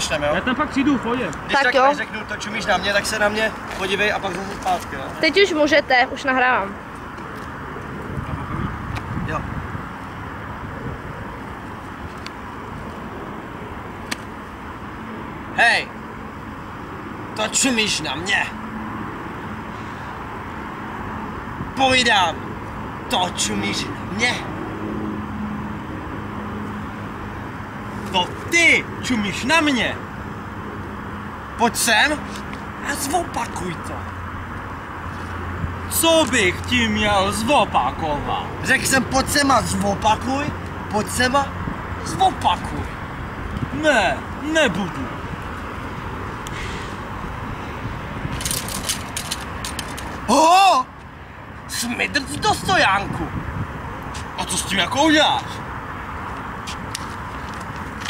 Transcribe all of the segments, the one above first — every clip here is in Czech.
začneme, jo? Já tam pak přijdu, v pohodě. Když Tak tak jo. řeknu, to čumíš na mě, tak se na mě podívej a pak zase zpátky, jo? Teď už můžete, už nahrávám. Jo. Hej! To čumíš na mě! Povídám! To čumíš na mě! To ty čumíš na mě! Pojď sem a zopakuj to! Co bych ti měl zopakovat? Řekl jsem pojď sem a zopakuj, pojď sem a zopakuj. Ne, nebudu. Ho! Smydrc do stojánku. A co s tím jako uděláš?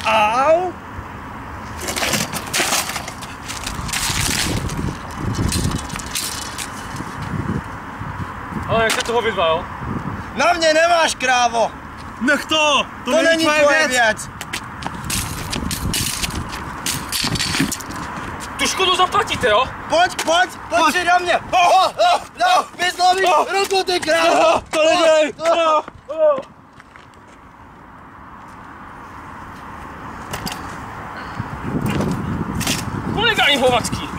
Au! Ale jak se toho vydva, jo? Na mě nemáš, krávo! Nech to! To není tvoje věc! Tu škodu zaplatíte, jo? Pojď si na mě! No, vyzlovíš ruku, ty krávo! To nedělej! Huligání hovacký!